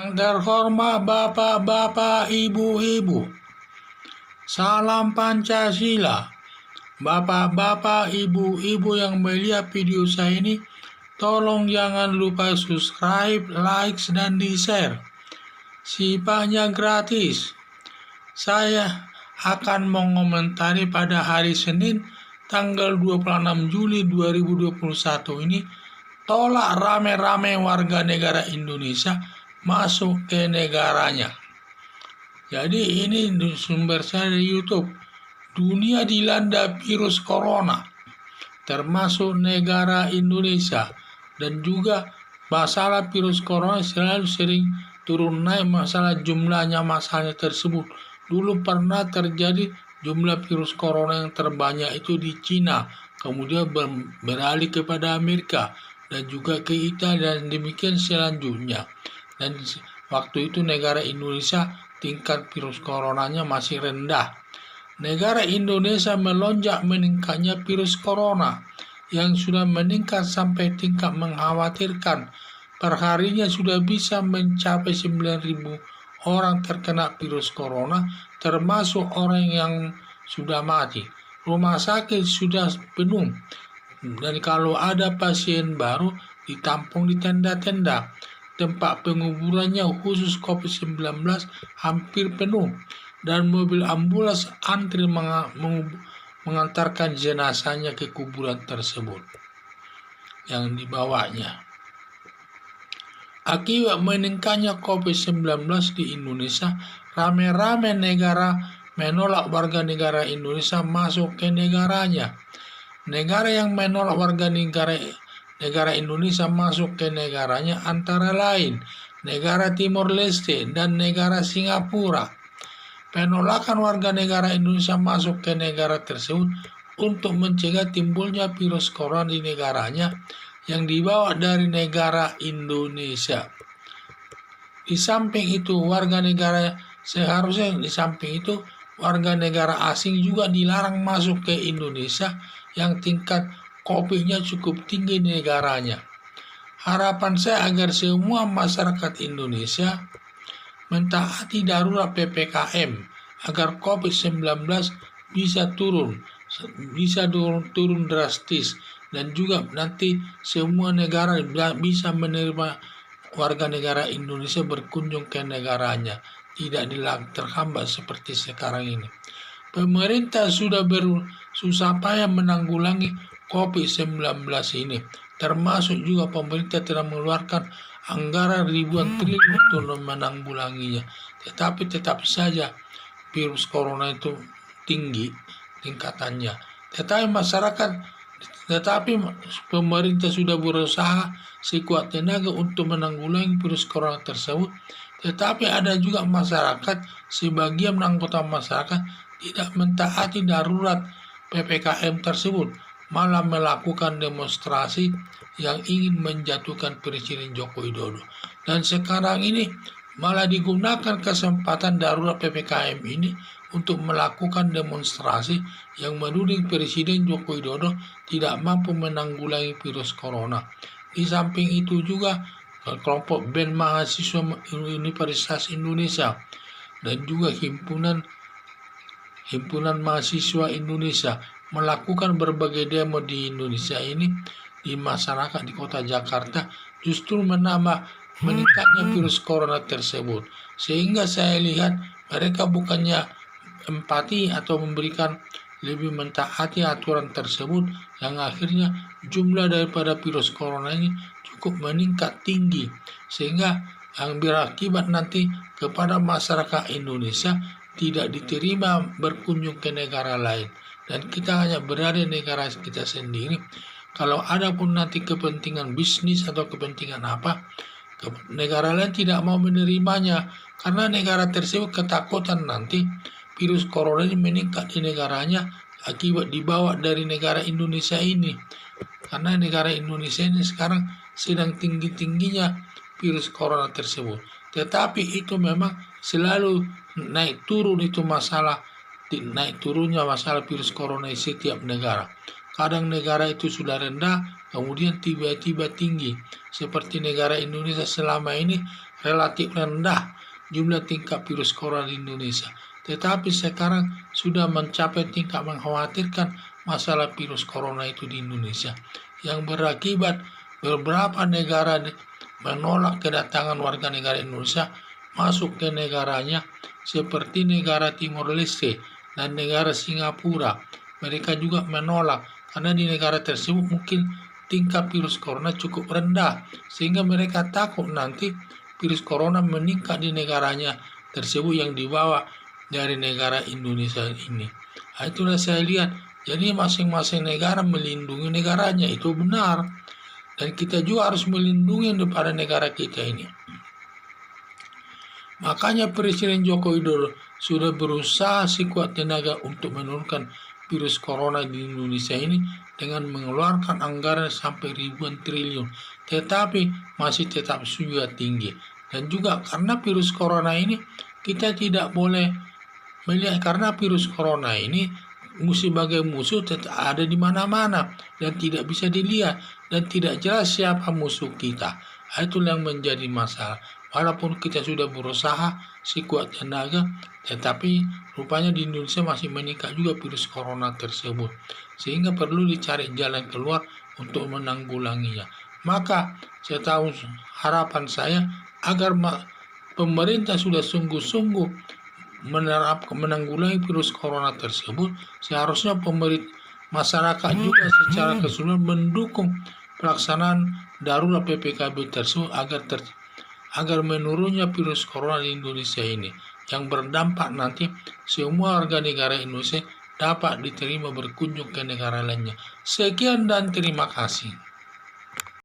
Yang terhormat Bapak-bapak, Ibu-ibu, salam Pancasila. Bapak-bapak, Ibu-ibu yang melihat video saya ini, tolong jangan lupa subscribe, like, dan di-share. Sifatnya gratis. Saya akan mengomentari pada hari Senin tanggal 26 Juli 2021 ini, tolak rame-rame warga negara Indonesia masuk ke negaranya. Jadi ini sumber saya dari YouTube. Dunia dilanda virus corona, termasuk negara Indonesia, dan juga masalah virus corona selalu sering turun naik masalah jumlahnya masalahnya tersebut. Dulu pernah terjadi jumlah virus corona yang terbanyak itu di Cina, kemudian beralih kepada Amerika dan juga ke Italia, dan demikian selanjutnya. Dan waktu itu negara Indonesia tingkat virus coronanya masih rendah. Negara Indonesia melonjak meningkatnya virus corona yang sudah meningkat sampai tingkat mengkhawatirkan. Perharinya sudah bisa mencapai 9.000 orang terkena virus corona, termasuk orang yang sudah mati. Rumah sakit sudah penuh, dan kalau ada pasien baru ditampung di tenda-tenda. Tempat penguburannya khusus COVID-19 hampir penuh, dan mobil ambulans antri mengantarkan jenazahnya ke kuburan tersebut yang dibawanya. Akibat meningkatnya COVID-19 di Indonesia, rame-rame negara menolak warga negara Indonesia masuk ke negaranya. Negara yang menolak warga negara Indonesia masuk ke negaranya antara lain negara Timor Leste dan negara Singapura. Penolakan warga negara Indonesia masuk ke negara tersebut untuk mencegah timbulnya virus corona di negaranya yang dibawa dari negara Indonesia. Di samping itu, warga negara asing juga dilarang masuk ke Indonesia yang tingkat COVID-nya cukup tinggi di negaranya. Harapan saya agar semua masyarakat Indonesia mentaati darurat PPKM agar COVID-19 bisa turun drastis, dan juga nanti semua negara bisa menerima warga negara Indonesia berkunjung ke negaranya, tidak terhambat seperti sekarang ini. Pemerintah sudah bersusah payah menanggulangi COVID-19 ini, termasuk juga pemerintah telah mengeluarkan anggaran ribuan triliun untuk menanggulanginya. Tetapi tetap saja virus corona itu tinggi tingkatannya. Tetapi pemerintah sudah berusaha sekuat tenaga untuk menanggulangi virus corona tersebut. Tetapi ada juga sebagian anggota masyarakat tidak mentaati darurat PPKM tersebut, malah melakukan demonstrasi yang ingin menjatuhkan Presiden Joko Widodo. Dan sekarang ini malah digunakan kesempatan darurat PPKM ini untuk melakukan demonstrasi yang menuding Presiden Joko Widodo tidak mampu menanggulangi virus corona. Di samping itu juga kelompok BEM Mahasiswa Universitas Indonesia dan juga Himpunan Mahasiswa Indonesia melakukan berbagai demo di Indonesia ini, di masyarakat di kota Jakarta, justru meningkatnya virus corona tersebut. Sehingga saya lihat mereka bukannya empati atau lebih mentaati aturan tersebut, yang akhirnya jumlah daripada virus corona ini cukup meningkat tinggi, sehingga yang berakibat nanti kepada masyarakat Indonesia tidak diterima berkunjung ke negara lain, dan kita hanya berada di negara kita sendiri. Kalau ada pun nanti kepentingan bisnis atau kepentingan apa, negara lain tidak mau menerimanya, karena negara tersebut ketakutan nanti virus corona ini meningkat di negaranya akibat dibawa dari negara Indonesia ini. Karena negara Indonesia ini sekarang sedang tinggi-tingginya virus corona tersebut. Tetapi itu memang selalu naik turun, itu naik turunnya masalah virus corona di setiap negara. Kadang negara itu sudah rendah, kemudian tiba-tiba tinggi. Seperti negara Indonesia selama ini relatif rendah jumlah tingkat virus corona di Indonesia. Tetapi sekarang sudah mencapai tingkat mengkhawatirkan masalah virus corona itu di Indonesia, yang berakibat beberapa negara menolak kedatangan warga negara Indonesia masuk ke negaranya, seperti negara Timor Leste dan negara Singapura. Mereka juga menolak karena di negara tersebut mungkin tingkat virus corona cukup rendah, sehingga mereka takut nanti virus corona meningkat di negaranya tersebut yang dibawa dari negara Indonesia ini. Itulah saya lihat, jadi masing-masing negara melindungi negaranya, itu benar. Dan kita juga harus melindungi daripada negara kita ini. Makanya Presiden Joko Widodo sudah berusaha sekuat tenaga untuk menurunkan virus corona di Indonesia ini dengan mengeluarkan anggaran sampai ribuan triliun. Tetapi masih tetap juga tinggi. Dan juga karena virus corona ini kita tidak boleh melihat, karena virus corona ini sebagai musuh tetap ada di mana-mana dan tidak bisa dilihat dan tidak jelas siapa musuh kita. Itulah yang menjadi masalah. Walaupun kita sudah berusaha sekuat tenaga, tetapi rupanya di Indonesia masih meningkat juga virus corona tersebut, sehingga perlu dicari jalan keluar untuk menanggulanginya. Maka saya tahu, harapan saya agar pemerintah sudah sungguh-sungguh menanggulangi virus corona tersebut, seharusnya masyarakat juga secara keseluruhan mendukung pelaksanaan darurat PPKB tersebut agar menurunnya virus corona di Indonesia ini, yang berdampak nanti semua warga negara Indonesia dapat diterima berkunjung ke negara lainnya. Sekian dan terima kasih.